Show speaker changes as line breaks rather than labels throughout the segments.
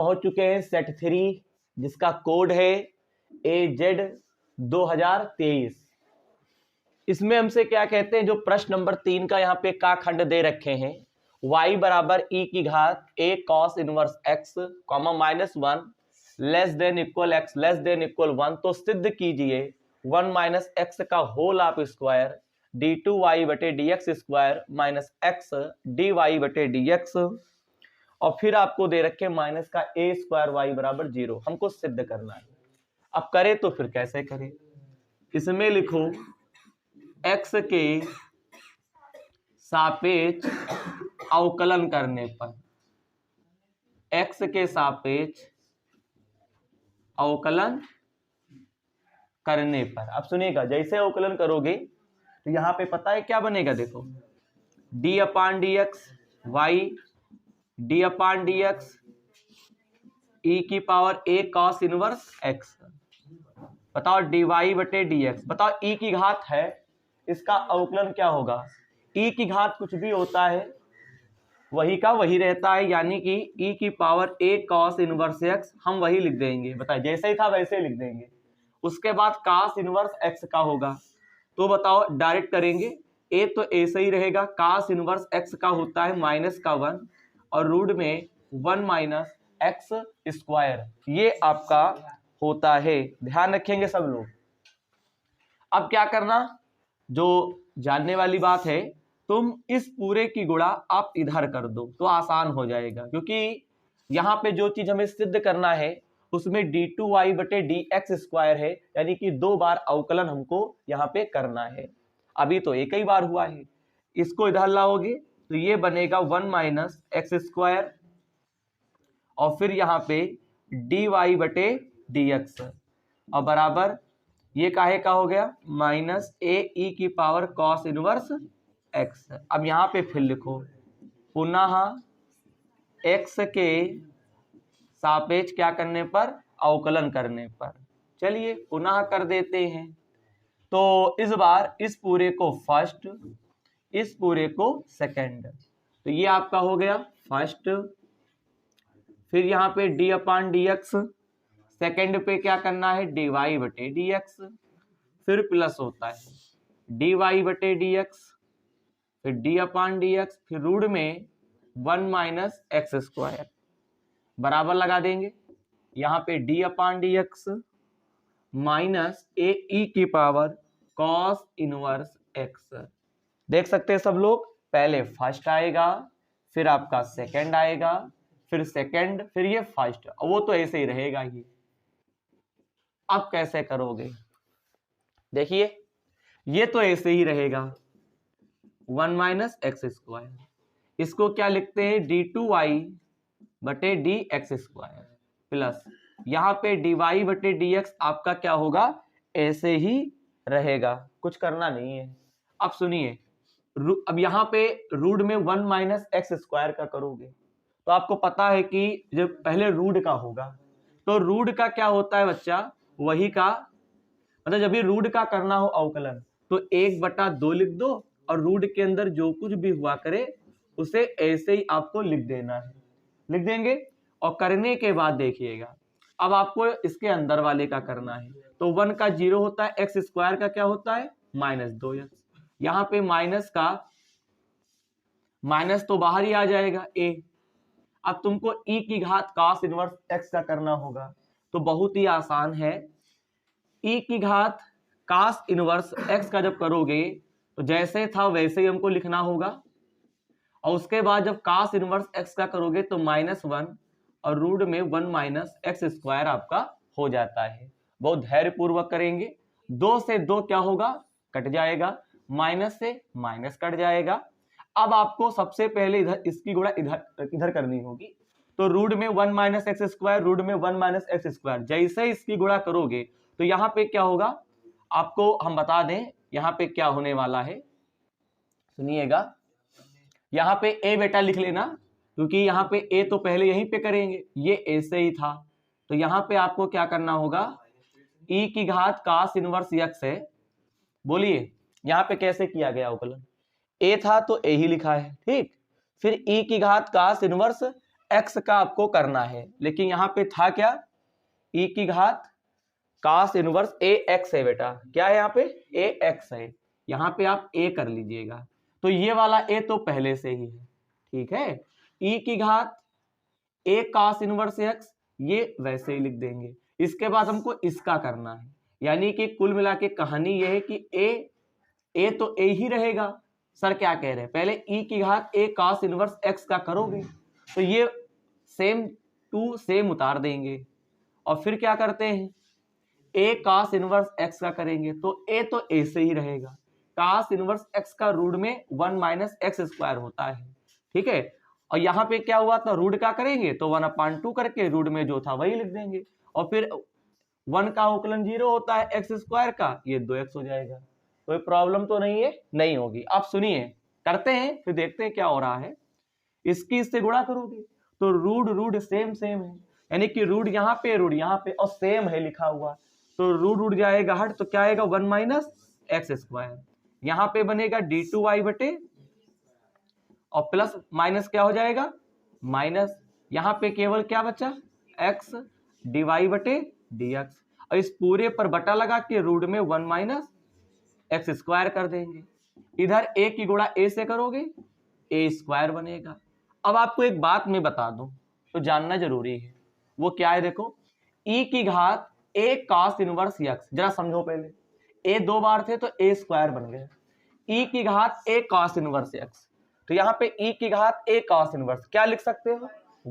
पहुंच चुके हैं सेट 3 जिसका कोड है AZ 2023। इसमें हमसे क्या कहते हैं, जो प्रश्न नंबर 3 का यहाँ पे का खंड दे रखे हैं, y बराबर e की घात a cos inverse x comma -1 less than equal x less than equal 1। तो सिद्ध कीजिए 1 माइनस एक्स का होल ऑफ स्क्वायर d2y बटे dx square minus x dy बटे dx, और फिर आपको दे रखे माइनस का a स्क्वायर y बराबर 0। हमको सिद्ध करना है। अब करें तो फिर कैसे करें, इसमें लिखो x के सापेक्ष अवकलन करने पर, x के सापेक्ष अवकलन करने पर। अब सुनिएगा, जैसे अवकलन करोगे तो यहां पे पता है क्या बनेगा, देखो d अपान डी एक्स वाई d अपान डी एक्स ई की power a cos inverse x। बताओ dy बटे dx, बताओ e की घात है, इसका अवकलन क्या होगा। e की घात कुछ भी होता है वही का वही रहता है, यानी कि e की power a cos inverse x हम वही लिख देंगे। बताइए, जैसे ही था वैसे ही लिख देंगे। उसके बाद cos इनवर्स x का होगा, तो बताओ डायरेक्ट करेंगे, a तो ऐसे ही रहेगा, cos इनवर्स x का होता है -1 और रूट में 1 माइनस एक्स स्क्वायर, ये आपका होता है। ध्यान रखेंगे सब लोग। अब क्या करना, जो जानने वाली बात है, तुम इस पूरे की गुणा आप इधर कर दो तो आसान हो जाएगा, क्योंकि यहाँ पे जो चीज हमें सिद्ध करना है उसमें d2y बटे dx स्क्वायर है, यानी कि 2 बार अवकलन हमको यहाँ पे करना है। अभी तो एक ही बार हुआ है, इसको इधर लाओगे तो ये बनेगा 1 माइनस एक्स स्क्वायर और फिर यहाँ पे dy बटे dx और बराबर ये काहे का हो गया माइनस a e की पावर cos इनवर्स x। अब यहाँ पे फिर लिखो पुनः x के सापेक्ष क्या करने पर, अवकलन करने पर। चलिए पुनः कर देते हैं। तो इस बार इस पूरे को फर्स्ट, इस पूरे को सेकंड, तो ये आपका हो गया फर्स्ट। फिर यहाँ पे d अपान डी एक्स, सेकेंड पे क्या करना है dy बटे dx, फिर प्लस होता है dy बटे dx, फिर d अपान dx, फिर रूट में 1 माइनस एक्स स्क्वायर बराबर लगा देंगे। यहाँ पे d upon dx minus a e की पावर cos इनवर्स x। देख सकते हैं सब लोग, पहले फर्स्ट आएगा, फिर आपका सेकंड आएगा, फिर सेकंड, फिर ये फर्स्ट, वो तो ऐसे ही रहेगा ही। अब कैसे करोगे, देखिए ये तो ऐसे ही रहेगा 1 माइनस एक्स स्क्वायर, इसको क्या लिखते हैं d2y बटे dx स्क्वायर प्लस यहाँ पे dy बटे dx आपका क्या होगा, ऐसे ही रहेगा, कुछ करना नहीं है। अब सुनिए, अब यहाँ पे रूट में 1 माइनस एक्स स्क्वायर का करोगे तो आपको पता है कि जब पहले रूट का होगा तो रूट का क्या होता है बच्चा, वही का, मतलब जब भी रूट का करना हो अवकलन तो 1/2 लिख दो और रूट के अंदर जो कुछ भी हुआ करे उसे ऐसे ही आपको लिख देना है, लिख देंगे। और करने के बाद देखिएगा, अब आपको इसके अंदर वाले का करना है, तो 1 का 0 होता है, एक्स स्क्वायर का क्या होता है -2x, यहाँ पे माइनस का माइनस तो बाहर ही आ जाएगा a। अब तुमको e की घात cos इनवर्स x का करना होगा, तो बहुत ही आसान है। e की घात cos इनवर्स x का जब करोगे तो जैसे था वैसे ही हमको लिखना होगा, और उसके बाद जब cos इनवर्स x का करोगे तो -1 और रूट में 1 माइनस एक्स स्क्वायर आपका हो जाता है। बहुत धैर्य पूर्वक करेंगे, 2 से 2 क्या होगा, कट जाएगा, माइनस से माइनस कट जाएगा। अब आपको सबसे पहले इधर इसकी गुणा इधर करनी होगी, तो रूट में 1 माइनस एक्स स्क्वायर, रूट में 1 माइनस एक्स स्क्वायर, जैसे इसकी गुणा करोगे तो यहाँ पे क्या होगा, आपको हम बता दें यहाँ पे क्या होने वाला है, सुनिएगा। यहाँ पे a बेटा लिख लेना, क्योंकि यहाँ पे a तो पहले यहीं पे करेंगे, ये ऐसे ही था, तो यहाँ पे आपको क्या करना होगा, e की घात cos इनवर्स x है। बोलिए यहाँ पे कैसे किया गया अवकलन, a था तो a ही लिखा है, ठीक। फिर e की घात cos इनवर्स x का आपको करना है, लेकिन यहाँ पे था क्या, e की घात cos इनवर्स ax है बेटा, क्या है यहाँ पे ax है, यहाँ पे आप a कर लीजिएगा। तो ये वाला a तो पहले से ही है, ठीक है। e की घात a cos इनवर्स x, ये वैसे ही लिख देंगे। इसके बाद हमको इसका करना है, यानी कि कुल मिला के कहानी ये है कि a तो a ही रहेगा। सर क्या कह रहे हैं, पहले e की घात a cos इनवर्स x का करोगे तो ये सेम टू सेम उतार देंगे, और फिर क्या करते हैं a cos इनवर्स x का करेंगे तो a तो a से ही रहेगा। cos इनवर्स x का रूट में 1 माइनस एक्स स्क्वायर होता है, ठीक है। और यहाँ पे क्या हुआ था, रूट का करेंगे तो 1/2 करके रूट में जो था वही लिख देंगे, और फिर 1 का अवकलन 0 होता है एक्स स्क्वायर का, ये 2x हो जाएगा। कोई प्रॉब्लम तो नहीं है, नहीं होगी। आप सुनिए, करते हैं फिर देखते हैं क्या हो रहा है। इसकी इससे गुणा करोगे तो रूट सेम सेम है, यानी कि रूट यहाँ पे और सेम है लिखा हुआ, तो रूट जाएगा हट, तो क्या आएगा 1 माइनस एक्स स्क्वायर, यहाँ पे बनेगा d2y बटे, और प्लस माइनस क्या हो जाएगा माइनस, यहाँ पे केवल क्या बचा x dy बटे dx, और इस पूरे पर बटा लगा के रूट में 1 माइनस एक्स स्क्वायर कर देंगे। इधर a की गुणा a से करोगे a स्क्वायर बनेगा। अब आपको एक बात मैं बता दूं तो जानना जरूरी है, वो क्या है, देखो e की घात a cos इनवर्स x, जरा समझो पहले, a 2 बार थे तो a स्क्वायर बन गया, e की घात a cos इनवर्स x, तो यहाँ पे e की घात a cos इनवर्स क्या लिख सकते हो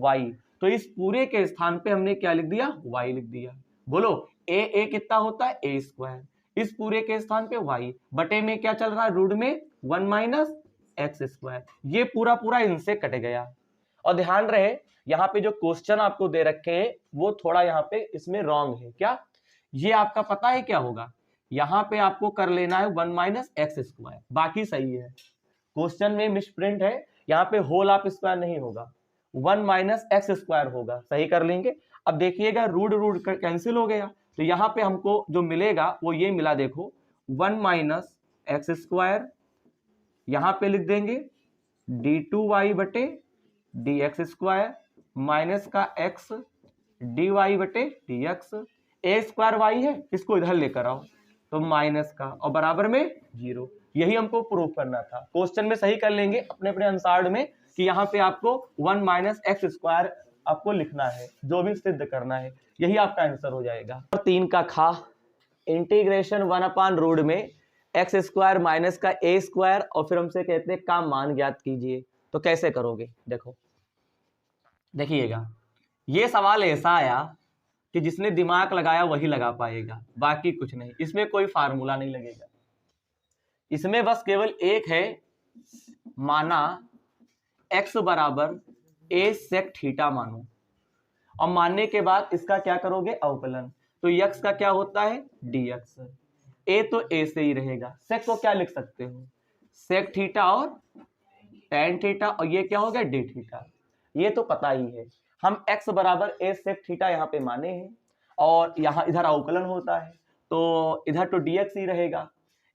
y, तो इस पूरे के स्थान पे हमने क्या लिख दिया y लिख दिया। बोलो a कितना होता है a स्क्वायर, इस पूरे के स्थान पे y बटे में क्या चल रहा है रूट में 1 माइनस एक्स स्क्वायर, ये पूरा इनसे कट गया। और ध्यान रहे यहाँ पे जो क्वेश्चन आपको दे रखे हैं वो थोड़ा यहाँ पे इसमें रॉन्ग है, क्या ये आपका पता है क्या होगा, यहाँ पे आपको कर लेना है 1 माइनस एक्स स्क्वायर, बाकी सही है। क्वेश्चन में मिसप्रिंट है, यहाँ पे होल ऑफ स्क्वायर नहीं होगा, 1 माइनस एक्स स्क्वायर होगा, सही कर लेंगे। अब देखिएगा रूट कैंसिल हो गया, तो यहाँ पे हमको जो मिलेगा वो ये मिला, देखो 1 माइनस एक्स स्क्वायर, यहाँ पे लिख देंगे d2y बटे dx स्क्वायर माइनस का x dy बटे dx, a स्क्वायर y है, इसको इधर लेकर आओ तो माइनस का, और बराबर में 0। यही हमको प्रूव करना था। क्वेश्चन में सही कर लेंगे अपने अपने अनुसार में कि यहाँ पे आपको 1 माइनस एक्स स्क्वायर आपको लिखना है, जो भी सिद्ध करना है, यही आपका आंसर हो जाएगा। और 3 का खा, इंटीग्रेशन 1/रूट में एक्स स्क्वायर माइनस का a स्क्वायर, और फिर हमसे कहते हैं का मान ज्ञात कीजिए, तो कैसे करोगे, देखो देखिएगा, ये सवाल ऐसा आया कि जिसने दिमाग लगाया वही लगा पाएगा, बाकी कुछ नहीं, इसमें कोई फार्मूला नहीं लगेगा, इसमें बस केवल एक है, माना x बराबर a सेक थीटा मानो, और मानने के बाद इसका क्या करोगे अवकलन, तो x का क्या होता है dx, a तो a से ही रहेगा, सेक को क्या लिख सकते हो सेक थीटा और tan थीटा, और ये क्या हो गया d थीटा, ये तो पता ही है। हम x बराबर a सेक थीटा यहाँ पे माने हैं, और यहाँ इधर अवकलन होता है तो इधर तो dx ही रहेगा,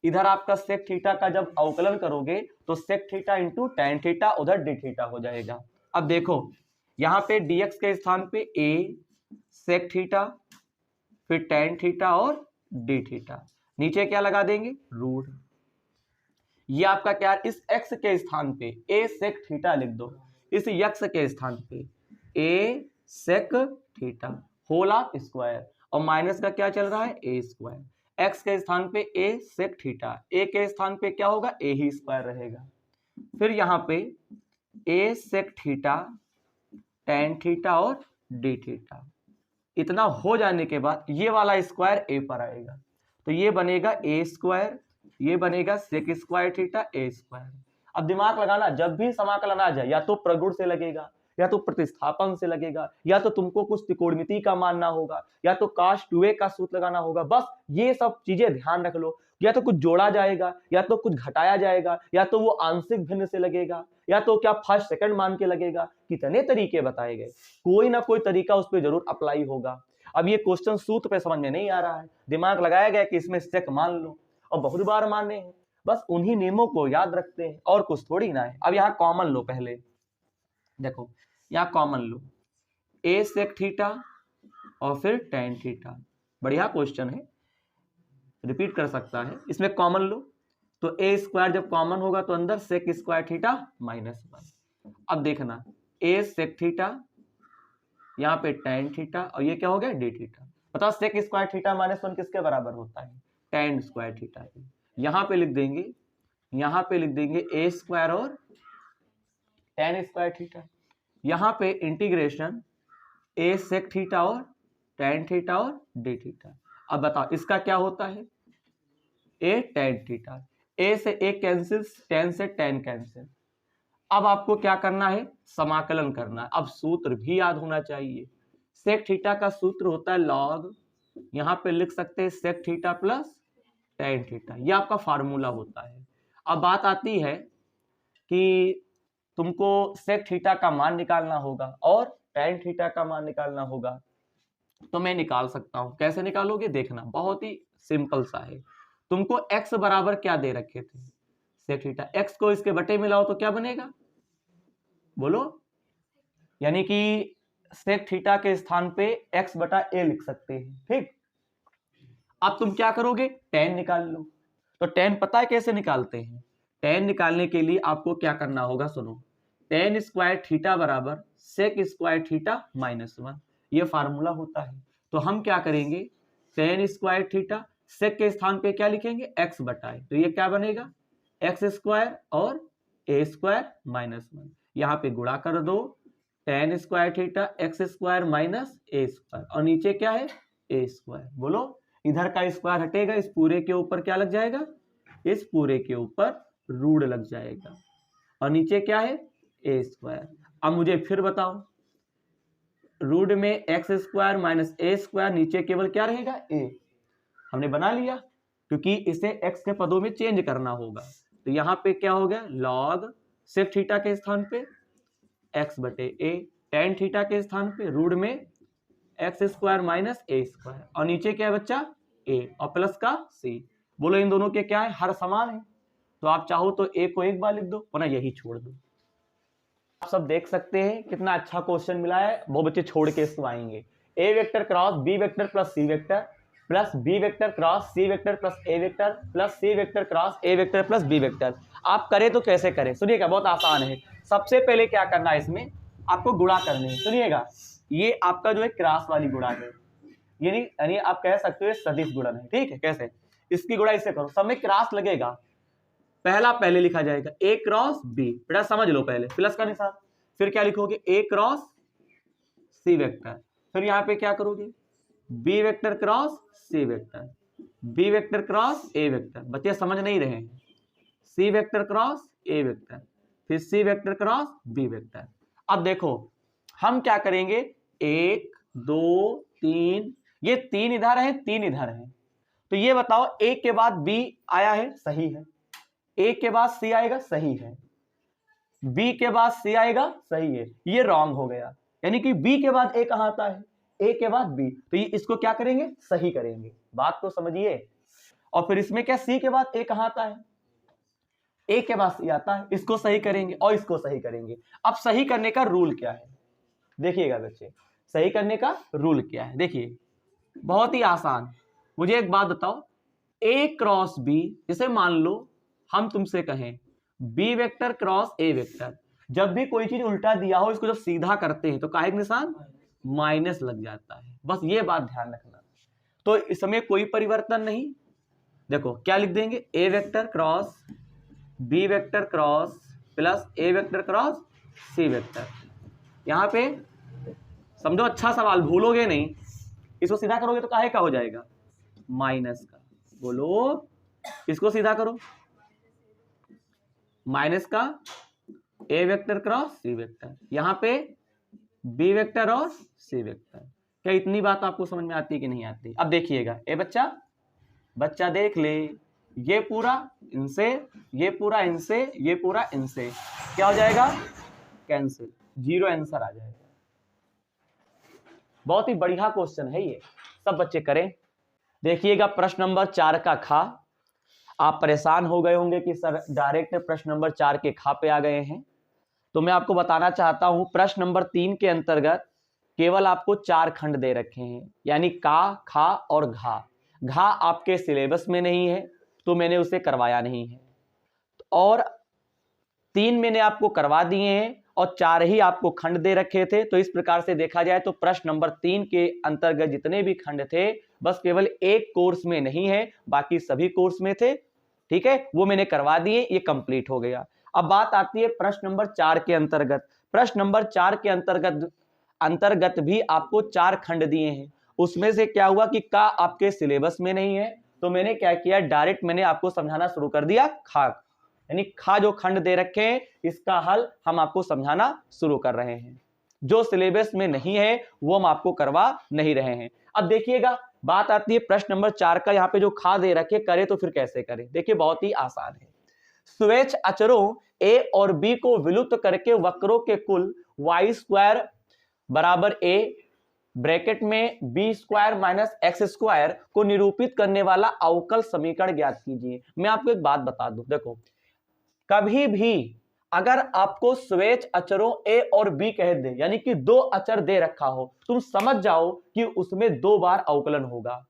इधर आपका सेक थीटा का जब अवकलन करोगे तो sec theta into tan theta, उधर डी थीटा हो जाएगा। अब देखो यहाँ पे dx के स्थान पे a सेक थीटा, फिर टैन थीटा और डी थीटा, नीचे क्या लगा देंगे रूट, ये आपका क्या, इस x के स्थान पे a सेक थीटा लिख दो, इस x के स्थान पे a sec theta whole of square, और माइनस का क्या चल रहा है a स्क्वायर, x के स्थान पे a सेक थीटा, a के स्थान पे क्या होगा a ही स्क्वायर रहेगा, फिर यहाँ पे a sec theta tan theta और d थीटा, इतना हो जाने के बाद ये वाला स्क्वायर a पर आएगा, तो ये बनेगा a स्क्वायर, ये बनेगा sec square theta a square. अब दिमाग लगाना, जब भी समाकलन आ जाए या तो प्रगुण से लगेगा, या तो प्रतिस्थापन से लगेगा, या तो तुमको कुछ त्रिकोणमिति का मानना होगा, या तो cos 2a का सूत्र लगाना होगा, बस ये सब चीजें ध्यान रख लो, या तो कुछ जोड़ा जाएगा, या तो कुछ घटाया जाएगा, या तो वो आंशिक भिन्न से लगेगा, या तो क्या फर्स्ट सेकंड मान के लगेगा, कितने तरीके बताए गए, कोई ना कोई तरीका उस पर जरूर अप्लाई होगा। अब ये क्वेश्चन सूत्र पे समझ में नहीं आ रहा है, दिमाग लगाया गया कि इसमें सेक मान लो, और बहुत बार माने हैं, बस उन्हीं नियमों को याद रखते हैं और कुछ थोड़ी ना है। अब यहाँ कॉमन लो, पहले देखो यहाँ कॉमन लो, ए सेक थीटा और फिर टेन थीटा। बढ़िया क्वेश्चन है, रिपीट कर सकता है। इसमें कॉमन लो तो ए स्क्वायर जब कॉमन होगा तो अंदर सेक स्क्वायर थीटा -1। अब देखना ए सेक थीटा, यहाँ पे टेन थीटा और ये क्या हो गया डी थीटा। बताओ सेक स्क्वायर थीटा -1 किसके बराबर होता है? टेन स्क्वायर थीटा के। यहाँ पे लिख देंगे ए स्क्वायर और टेन स्क्वायर थीटा। यहाँ पे इंटीग्रेशन ए सेक थीटा और टेन थीटा और डी थीटा। अब बताओ इसका क्या होता है? ए टेन थीटा। ए से ए कैंसिल, टेन से टेन कैंसिल। अब आपको क्या करना है? समाकलन करना है। अब सूत्र भी याद होना चाहिए। सेक थीटा का सूत्र होता है लॉग, यहाँ पे लिख सकते हैं sec theta plus tan theta, ये आपका फार्मूला होता है। अब बात आती है कि तुमको सेक थीटा का मान निकालना होगा और टेन थीटा का मान निकालना होगा, तो मैं निकाल सकता हूं। कैसे निकालोगे देखना, बहुत ही सिंपल सा है। तुमको x बराबर क्या दे रखे थे? Sec theta. x को इसके बटे में लाओ तो क्या बनेगा? बोलो। यानी कि सेक थीटा के स्थान पे x बटा a लिख सकते हैं, ठीक। अब तुम क्या करोगे? टेन निकाल लो। तो टेन पता है कैसे निकालते हैं? टेन निकालने के लिए आपको क्या करना होगा, सुनो। टेन स्क्वायर थीटा बराबर सेक स्क्वायर थीटा -1, ये फार्मूला होता है। तो हम क्या करेंगे? टेन स्क्वायर थीटा, सेक के स्थान पे क्या लिखेंगे? x बटाए, तो ये क्या बनेगा? एक्स स्क्वायर और ए स्क्वायर -1। यहाँ पे गुणा कर दो, tan square theta X square minus A square, और नीचे क्या है? A square. बोलो, इधर का स्क्वायर हटेगा, इस पूरे के ऊपर क्या लग जाएगा? इस पूरे के ऊपर रूट लग जाएगा, और नीचे क्या है? A square. अब मुझे फिर बताओ, रूट में x square minus A square, नीचे केवल क्या रहेगा? ए। हमने बना लिया, क्योंकि इसे एक्स के पदों में चेंज करना होगा। तो यहाँ पे क्या हो गया? लॉग सेक थीटा के स्थान पे एक्स बटे ए, टेन थीटा के स्थान पे रूट में x square minus A square, और नीचे क्या है बच्चा? ए, और प्लस का सी। बोलो इन दोनों के क्या है? हर समान है। तो आप चाहो तो ए को एक बार लिख दो, वरना यही छोड़ दो। आप सब देख सकते हैं कितना अच्छा क्वेश्चन मिला है। वो बच्चे छोड़ के इसको आएंगे। A vector cross B vector plus C vector plus B vector cross C vector plus A vector plus C vector cross A vector plus B vector. आप करें तो कैसे करें? सुनिएगा, बहुत आसान है। सबसे पहले क्या करना है, इसमें आपको गुणा करनी है। सुनिएगा, ये आपका जो है क्रॉस वाली गुणा है, यानी आप कह सकते हो सदिश गुणन है, ठीक है। कैसे? इसकी गुणा इससे करो, सब में क्रॉस लगेगा, पहला पहले लिखा जाएगा ए क्रॉस बी। बेटा समझ लो, पहले प्लस का निशान, फिर क्या लिखोगे? ए क्रॉस सी वेक्टर, फिर यहाँ पे क्या करोगे? B vector cross C vector, B vector cross A vector. बच्चे समझ नहीं रहे हैं। C vector cross A vector, फिर C vector cross B vector. अब देखो हम क्या करेंगे, 1 2 3, ये 3 इधर है, 3 इधर है। तो ये बताओ, ए के बाद बी आया है, सही है। ए के बाद सी आएगा, सही है। बी के बाद सी आएगा, सही है। ये रॉन्ग हो गया, यानी कि बी के बाद ए कहां आता है? ए के बाद बी। तो ये इसको क्या करेंगे? सही करेंगे। बात तो समझिए। और फिर इसमें क्या, सी के बाद ए कहां आता है? ए के बाद सी आता है। इसको सही करेंगे और इसको सही करेंगे। अब सही करने का रूल क्या है? देखिएगा बच्चे, सही करने का रूल क्या है? देखिए, बहुत ही आसान। मुझे एक बात बताओ, ए क्रॉस बी, जैसे मान लो हम तुमसे कहें B vector cross A vector, जब भी कोई चीज उल्टा दिया हो, इसको जब सीधा करते हैं तो काहे का निशान? माइनस लग जाता है। बस ये बात ध्यान रखना। तो इसमें कोई परिवर्तन नहीं। देखो क्या लिख देंगे? A vector cross B vector cross plus A vector cross C vector. यहाँ पे समझो, अच्छा सवाल, भूलोगे नहीं। इसको सीधा करोगे तो काहे का हो जाएगा? माइनस का। बोलो, इसको सीधा करो, माइनस का ए वेक्टर क्रॉस सी वेक्टर, यहाँ पे बी वेक्टर और सी वेक्टर। क्या इतनी बात आपको समझ में आती है कि नहीं आती? अब देखिएगा, ए बच्चा देख ले, ये पूरा इनसे, ये पूरा इनसे, ये पूरा इनसे, क्या हो जाएगा? कैंसिल, 0 आंसर आ जाएगा। बहुत ही बढ़िया क्वेश्चन है ये, सब बच्चे करें। देखिएगा प्रश्न नंबर 4 का खा। आप परेशान हो गए होंगे कि सर डायरेक्ट प्रश्न नंबर 4 के खा पे आ गए हैं, तो मैं आपको बताना चाहता हूं प्रश्न नंबर 3 के अंतर्गत केवल आपको 4 खंड दे रखे हैं, यानी का, खा और घा। घा आपके सिलेबस में नहीं है तो मैंने उसे करवाया नहीं है, और 3 मैंने आपको करवा दिए हैं और 4 ही आपको खंड दे रखे थे। तो इस प्रकार से देखा जाए तो प्रश्न नंबर 3 के अंतर्गत जितने भी खंड थे बस केवल एक कोर्स में नहीं है, बाकी सभी कोर्स में थे। ठीक है, वो मैंने करवा दिए, ये कंप्लीट हो गया। अब बात आती है प्रश्न नंबर 4 के अंतर्गत। प्रश्न नंबर 4 के अंतर्गत भी आपको 4 खंड दिए हैं। उसमें से क्या हुआ कि का आपके सिलेबस में नहीं है, तो मैंने क्या किया, डायरेक्ट मैंने आपको समझाना शुरू कर दिया खा, यानी खा जो खंड दे रखे हैं इसका हल हम आपको समझाना शुरू कर रहे हैं। जो सिलेबस में नहीं है वो हम आपको करवा नहीं रहे हैं। अब देखिएगा, बात आती है प्रश्न नंबर 4 का। यहाँ पे जो खा दे रखे करे तो फिर कैसे करें, देखिए बहुत ही आसान है। स्वेच्छ अचरों a और b को विलुप्त करके वक्रों के कुल y स्क्वायर बराबर a ब्रैकेट में b square minus x square को निरूपित करने वाला अवकल समीकरण ज्ञात कीजिए। मैं आपको एक बात बता दूं, देखो कभी भी अगर आपको स्वेच्छ अचरों a और b कह दे, यानी कि 2 अचर दे रखा हो, तुम समझ जाओ कि उसमें 2 बार अवकलन होगा।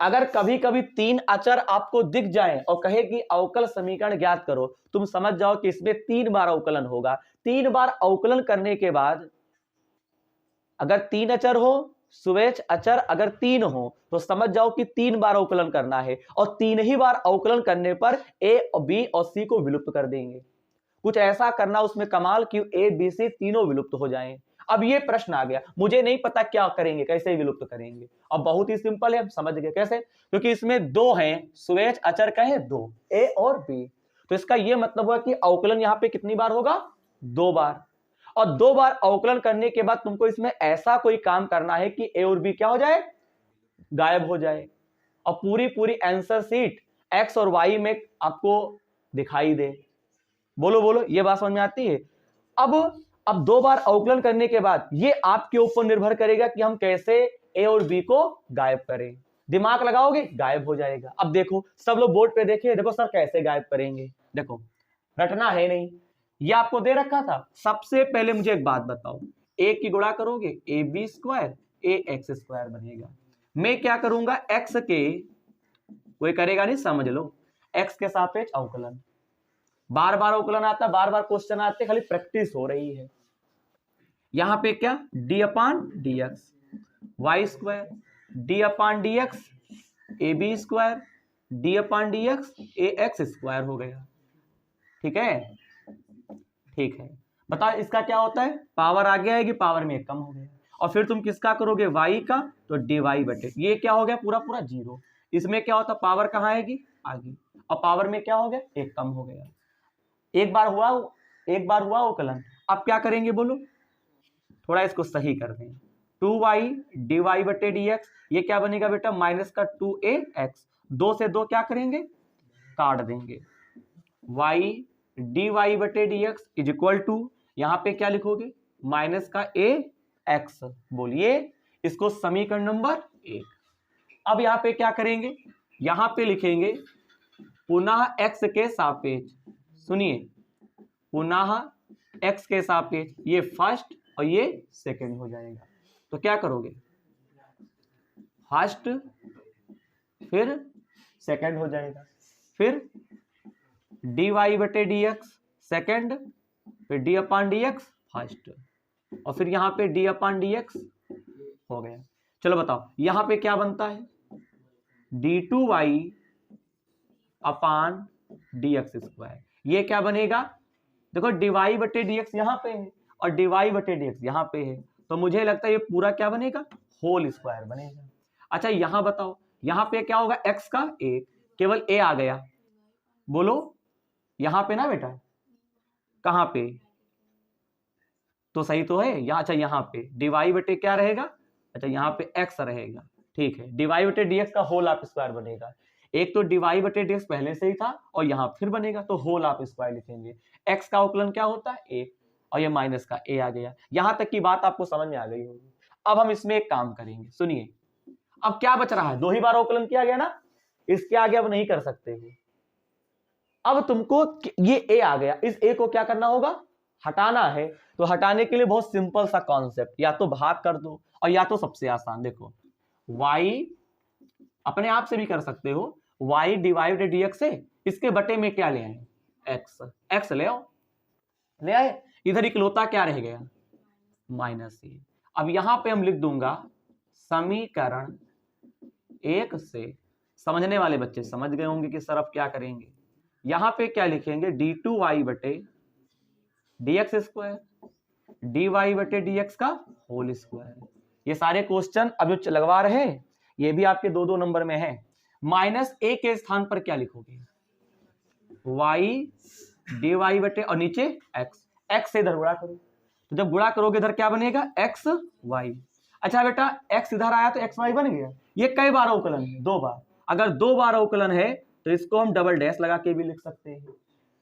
अगर कभी कभी 3 अचर आपको दिख जाए और कहे कि अवकल समीकरण ज्ञात करो, तुम समझ जाओ कि इसमें 3 बार अवकलन होगा। 3 बार अवकलन करने के बाद अगर 3 अचर हो, स्वेच्छ अचर अगर 3 हो तो समझ जाओ कि 3 बार अवकलन करना है, और 3 ही बार अवकलन करने पर a और b और c को विलुप्त कर देंगे। कुछ ऐसा करना उसमें कमाल कि a b c तीनों विलुप्त हो जाएं। अब ये प्रश्न आ गया, मुझे नहीं पता क्या करेंगे, कैसे विलुप्त करेंगे। अब बहुत ही सिंपल है, समझ गए कैसे, क्योंकि इसमें 2 हैं स्वेच्छ अचर कहे 2 a और b, तो इसका यह मतलब हुआ कि अवकलन यहां पे कितनी बार होगा, 2 बार। और 2 बार अवकलन करने के बाद तुमको इसमें ऐसा कोई काम करना है कि a और b क्या हो जाए, गायब हो जाए, और पूरी आंसर शीट x और y में आपको दिखाई दे। बोलो बोलो, ये बात समझ में आती है। अब 2 बार अवकलन करने के बाद ये आपके ऊपर निर्भर करेगा कि हम कैसे a और b को गायब करें। दिमाग लगाओगे गायब हो जाएगा। अब देखो सब लोग बोर्ड पे देखिए, देखो सर कैसे गायब करेंगे, देखो रटना है नहीं, ये आपको दे रखा था। सबसे पहले मुझे एक बात बताओ, a की गुणा करोगे A B square A X square बनेगा। मैं क्या करूंगा, x के, कोई करेगा नहीं, समझ लो, x के सापेक्ष अवकलन। बार बार अवकलन आता, बार बार क्वेश्चन आते, खाली प्रैक्टिस हो रही है। यहां पे क्या, D upon D X Y square, D upon D X A B square, D upon D X A X square हो गया। ठीक है, ठीक है, बताओ इसका क्या होता है, पावर आगे आएगी, पावर में 1 कम हो गया, और फिर तुम किसका करोगे, y का, तो डी वाई बटे ये क्या हो गया, पूरा पूरा 0। इसमें क्या होता, पावर कहाँ आएगी, आगे, और पावर में क्या हो गया, 1 कम हो गया। एक बार हुआ अवकलन। अब क्या करेंगे बोलो, थोड़ा इसको सही कर दें। 2y डी वाई बटे डी एक्स, ये क्या बनेगा बेटा, माइनस का 2ax, 2 से 2 क्या करेंगे, काट देंगे। y डी वाई बटे D X is equal to, यहां पे क्या लिखोगे, माइनस का ax, बोलिए इसको समीकरण नंबर 1। अब यहां पे क्या करेंगे, यहां पे लिखेंगे पुनः x के सापेक्ष, सुनिए पुनः x के सापेक्ष, ये फर्स्ट और ये सेकंड हो जाएगा। तो क्या करोगे, फर्स्ट फिर सेकंड हो जाएगा, फिर डी वाई बटे डी एक्स सेकेंड, फिर D upon D x first, और फिर यहां पे डी अपान डी एक्स हो गया। चलो बताओ यहां पे क्या बनता है, D two Y upon D X square, ये क्या बनेगा, देखो डी वाई बटे डी एक्स यहां पे है और डी वाई बटे डी एक्स यहां पे है, तो मुझे लगता है ये पूरा क्या बनेगा, होल स्क्वायर बनेगा। अच्छा यहां बताओ, यहां पे क्या होगा, x का 1, केवल a आ गया, बोलो यहां पे ना बेटा, कहां पे, तो सही तो है यहाँ, अच्छा यहाँ पे डी वाई बटे क्या रहेगा, अच्छा यहाँ पे x रहेगा, ठीक है, डी वाई बटे डी एक्स का होल ऑफ स्क्वायर बनेगा। एक तो डी वाई बटे डी एक्स पहले से ही था और यहाँ फिर बनेगा, तो होल ऑफ स्क्वायर लिखेंगे। x का अवकलन क्या होता है 1, और ये माइनस का a आ गया। यहां तक की बात आपको समझ में आ गई होगी। अब हम इसमें एक काम करेंगे, सुनिए, अब क्या बच रहा है, 2 ही बार अवकलन किया गया ना, इसके आगे अब नहीं कर सकते हो, अब तुमको ये ए आ गया, इस ए को क्या करना होगा, हटाना है। तो हटाने के लिए बहुत सिंपल सा कॉन्सेप्ट, या तो भाग कर दो और या तो सबसे आसान देखो y, अपने आप से भी कर सकते हो, y डिवाइड dx है, इसके बटे में क्या ले आए, x ले आओ, ले आए, इधर इकलौता क्या रह गया, माइनस ए। अब यहां पे हम लिख दूंगा समीकरण 1 से, समझने वाले बच्चे समझ गए होंगे कि सर अब क्या करेंगे, यहां पे क्या लिखेंगे d2y बटे dx स्क्वायर, dy बटे dx का होल स्क्वायर। ये सारे क्वेश्चन अब जो लगवा रहे हैं ये भी आपके 2-2 नंबर में है। माइनस ए के स्थान पर क्या लिखोगे, y dy बटे और नीचे x से इधर गुणा करो, तो जब गुणा करोगे इधर क्या बनेगा x y। अच्छा बेटा x इधर आया तो x y बन गया। ये कई बार अवकलन है, 2 बार, अगर 2 बार अवकलन है तो इसको हम डबल डैश लगा के भी लिख सकते हैं।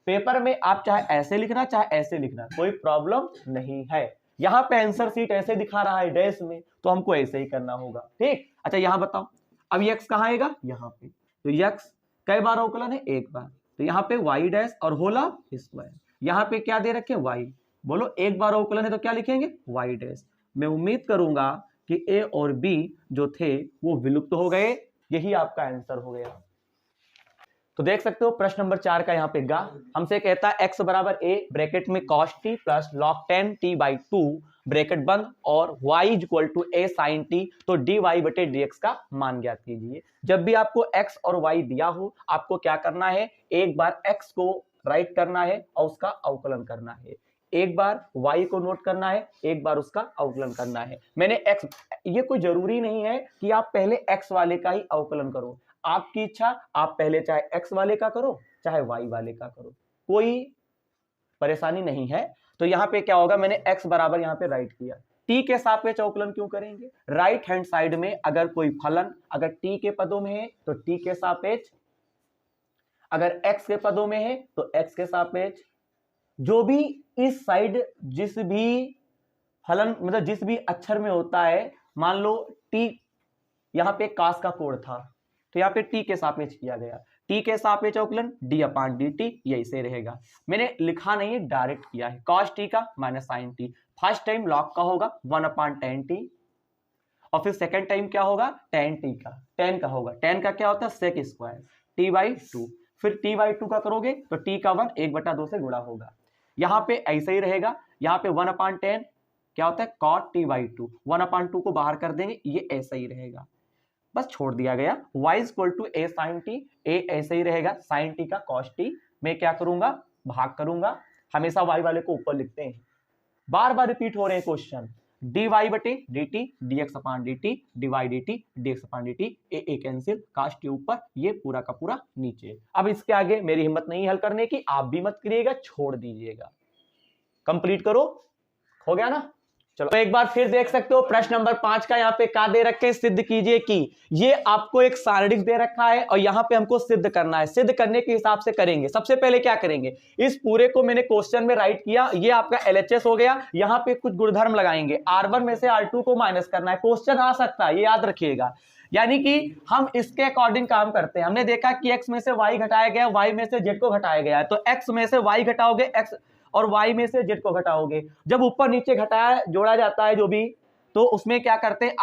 पेपर में आप चाहे ऐसे लिखना चाहे ऐसे लिखना, कोई प्रॉब्लम नहीं है। यहाँ पे आंसर सीट ऐसे दिखा रहा है डैश में, तो हमको ऐसे ही करना होगा, ठीक। अच्छा यहाँ बताओ, अब ये x कहाँ आएगा, यहाँ पे, तो x कई बार अवकलन है, 1 बार, तो यहाँ पे y डैश और होला स्क्वायर, यहाँ पे क्या दे रखे y, बोलो 1 बार अवकलन है तो क्या लिखेंगे y डैश। मैं उम्मीद करूंगा कि a और b जो थे वो विलुप्त हो गए, यही आपका आंसर हो गया। तो देख सकते हो प्रश्न नंबर 4 का यहाँ पे गा हमसे कहता है x बराबर a ब्रैकेट में cos t plus log 10t/2 bracket बंद और y equal to a sin t, तो dy बटे dx का मान ज्ञात कीजिए। जब भी आपको x और y दिया हो आपको क्या करना है, एक बार x को राइट करना है और उसका अवकलन करना है, एक बार y को नोट करना है, एक बार उसका अवकलन करना है। मैंने x, ये कोई जरूरी नहीं है कि आप पहले x वाले का ही अवकलन करो, आपकी इच्छा, आप पहले चाहे x वाले का करो चाहे y वाले का करो, कोई परेशानी नहीं है। तो यहाँ पे क्या होगा, मैंने x बराबर यहाँ पे राइट किया, t के सापेक्ष अवकलन क्यों करेंगे, राइट हैंड साइड में अगर कोई फलन अगर t के पदों में है तो t के सापेक्ष, अगर x के पदों में है तो x के सापेक्ष, जो भी इस साइड जिस भी फलन मतलब जिस भी अक्षर में होता है, मान लो t यहाँ पे कास का कोड था तो यहाँ पे t के सापेक्ष किया गया, t के सापेक्ष अवकलन d/dt यही से रहेगा। मैंने लिखा नहीं है, डायरेक्ट किया है, cos t का minus sin t, first time log का होगा 1/tan t और फिर सेकंड टाइम क्या होगा tan t का, tan का होगा, tan का क्या होता है sec स्क्वायर t/2, फिर t/2 का करोगे तो t का 1 1/2 से गुणा होगा। यहाँ पे ऐसे ही रहेगा, यहाँ पे 1/10 क्या होता है cot t/2, 1/2 को बाहर कर देंगे, ये ऐसा ही रहेगा, बस छोड़ दिया गया। y equal to a sin t, a ऐसे ही रहेगा sin t का cos t, मैं क्या करूंगा भाग करूंगा, हमेशा y वाले को ऊपर लिखते हैं, बार बार रिपीट हो रहे हैं क्वेश्चन, dy बटे dt dx/dt dy dt dx/dt, a cancel, cos t ऊपर, ये पूरा का पूरा नीचे। अब इसके आगे मेरी हिम्मत नहीं हल करने की, आप भी मत करिएगा, छोड़ दीजिएगा, कंप्लीट करो, हो गया ना। चलो एक बार फिर देख सकते हो प्रश्न नंबर 5 का यहाँ पे क्या दे रखे हैं, सिद्ध कीजिए कि, ये आपको एक सारणिक दे रखा है और यहाँ पे हमको सिद्ध करना है। सिद्ध करने के हिसाब से करेंगे, सबसे पहले क्या करेंगे, इस पूरे को मैंने क्वेश्चन में राइट किया, ये आपका LHS हो गया, यहाँ पे कुछ गुणधर्म लगाएंगे, R1 में से R2 को माइनस करना है, क्वेश्चन आ सकता है, ये याद रखिएगा। यानी कि हम इसके अकॉर्डिंग काम करते हैं, हमने देखा कि x में से y घटाया गया, y में से z को घटाया गया है, तो x में से y घटाओगे x और y में से z को घटाओगे, जब ऊपर नीचे घटाया जोड़ा जाता है जो भी, तो उसमें क्या करते हैं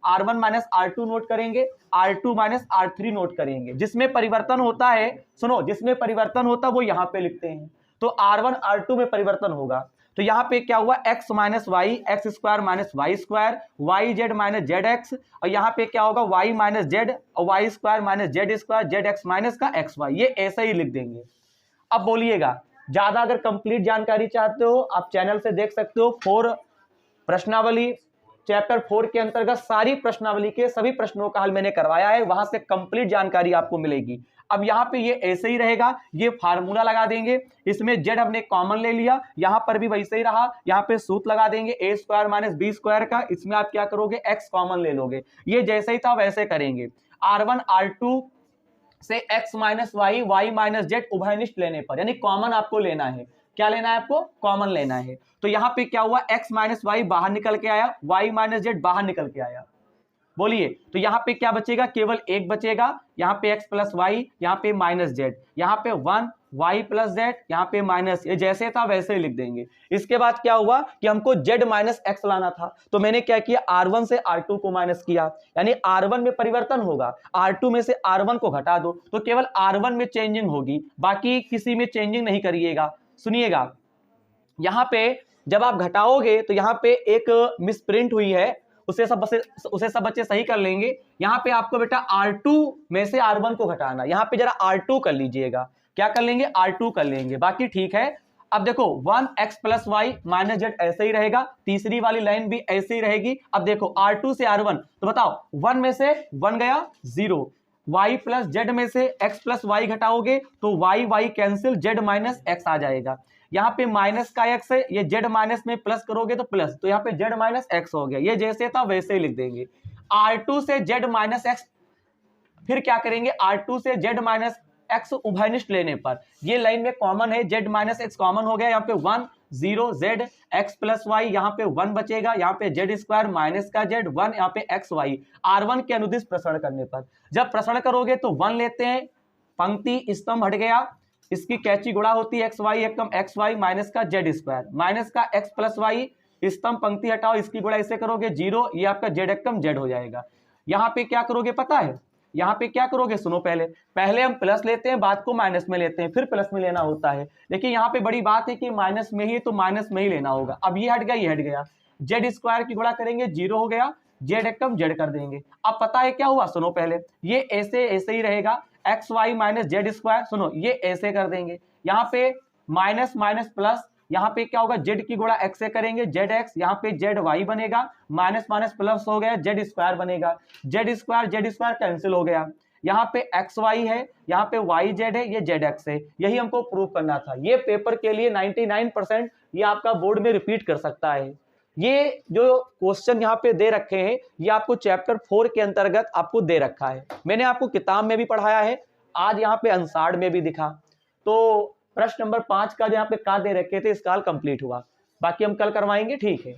R1 माइनस R2 नोट करेंगे, R2 माइनस R3 नोट करेंगे, जिसमें परिवर्तन होता है, सुनो, जिसमें परिवर्तन होता है वो यहाँ पे लिखते हैं, तो R1 R2 में परिवर्तन होगा, तो यहाँ पे क्या हुआ x minus Y X square minus Y square, Y Z minus Z X, और यहाँ पे क्या होगा y माइनस जेड और Y square minus Z square, Z X minus का एक्स वाई, ये ऐसा ही लिख देंगे। अब बोलिएगा, ज्यादा अगर कंप्लीट जानकारी चाहते हो आप चैनल से देख सकते हो, 4 प्रश्नावली चैप्टर 4 के अंतर्गत सारी प्रश्नावली के सभी प्रश्नों का हल मैंने करवाया है, वहां से कंप्लीट जानकारी आपको मिलेगी। अब यहाँ पे ये ऐसे ही रहेगा, ये फार्मूला लगा देंगे, इसमें जेड हमने कॉमन ले लिया, यहाँ पर भी वैसे ही रहा, यहाँ पे सूत्र लगा देंगे a square minus B square का, इसमें आप क्या करोगे x कॉमन ले लोगे, ये जैसे ही था वैसे करेंगे। R1 R2 से x minus Y Y minus Z उभयनिष्ठ लेने पर, यानी कॉमन आपको लेना है, क्या लेना है आपको, कॉमन लेना है, तो यहाँ पे क्या हुआ x माइनस वाई बाहर निकल के आया, y माइनस जेड बाहर निकल के आया, बोलिए, तो यहाँ पे क्या बचेगा, केवल एक बचेगा, यहाँ पे x प्लस वाई, यहाँ पे माइनस जेड, यहाँ पे 1 y प्लस जेड, यहाँ पे माइनस, ये जैसे था वैसे ही लिख देंगे। इसके बाद क्या हुआ कि हमको z माइनस एक्स लाना था, तो मैंने क्या किया, r1 से r2 को माइनस किया, यानी r1 में परिवर्तन होगा, r2 में से r1 को घटा दो तो केवल r1 में चेंजिंग होगी, बाकी किसी में चेंजिंग नहीं करिएगा। सुनिएगा, यहाँ पे जब आप घटाओगे तो यहाँ पे एक मिसप्रिंट हुई है, उसे सब बच्चे सही कर लेंगे। यहाँ पे आपको बेटा R2 में से R1 को घटाना, यहाँ पे जरा R2 कर लीजिएगा, क्या कर लेंगे, R2 कर लेंगे, बाकी ठीक है। अब देखो 1x plus Y minus Z ऐसे ही रहेगा, तीसरी वाली लाइन भी ऐसे ही रहेगी। अब देखो R2 से R1, तो बताओ 1 में से 1 गया 0, y प्लस जेड में से x प्लस वाई घटाओगे तो y cancel, z minus X आ जाएगा। यहाँ पे माइनस का x है, ये z माइनस में प्लस करोगे तो प्लस, तो यहाँ पे z माइनस एक्स हो गया, ये जैसे था वैसे ही लिख देंगे। R2 से z माइनस एक्स, फिर क्या करेंगे, R2 से z माइनस एक्स उभयनिष्ठ लेने पर, ये लाइन में कॉमन है, z माइनस एक्स कॉमन हो गया, यहाँ पे 1 0 z x प्लस वाई, यहाँ पे 1 बचेगा, यहाँ पे z स्क्वायर माइनस का z 1, यहाँ पे x y, R1 के अनुदिश प्रसरण करने पर, जब प्रसरण करोगे तो 1 लेते हैं, पंक्ति स्तंभ हट गया, इसकी कैची गुणा होती है x y एकम x y माइनस का z स्क्वायर, माइनस का x प्लस वाई, स्तंभ पंक्ति हटाओ, इसकी गुणा इससे करोगे 0, ये आपका z एकम z हो जाएगा। यहाँ पे क्या करोगे पता है, यहाँ पे क्या करोगे, सुनो, पहले हम प्लस लेते हैं, बाद को माइनस में लेते हैं, फिर प्लस में लेना होता है, लेकिन यहाँ पे बड़ी बात है कि माइनस में ही, तो माइनस में ही लेना होगा। अब ये हट गया, ये हट गया, जेड स्क्वायर की गुणा करेंगे 0 हो गया, जेड एकम जेड कर देंगे। अब पता है क्या हुआ, सुनो, पहले ये ऐसे ही रहेगा, X Y minus Z square, सुनो ये ऐसे कर देंगे, यहाँ पे माइनस माइनस प्लस, यहाँ पे क्या होगा, जेड की गुणा एक्स से करेंगे, जेड एक्स, यहाँ पे जेड वाई बनेगा, माइनस माइनस प्लस हो गया, जेड स्क्वायर बनेगा, जेड स्क्वायर कैंसिल हो गया, यहाँ पे एक्स वाई है, यहाँ पे वाई जेड है, ये जेड एक्स है, यही हमको प्रूव करना था। ये पेपर के लिए 99% ये आपका बोर्ड में रिपीट कर सकता है। ये जो क्वेश्चन यहाँ पे दे रखे हैं, ये आपको चैप्टर 4 के अंतर्गत आपको दे रखा है, मैंने आपको किताब में भी पढ़ाया है, आज यहाँ पे अंसार में भी दिखा। तो प्रश्न नंबर 5 का जो यहाँ पे का दे रखे थे, इसका हल कंप्लीट हुआ, बाकी हम कल करवाएंगे, ठीक है।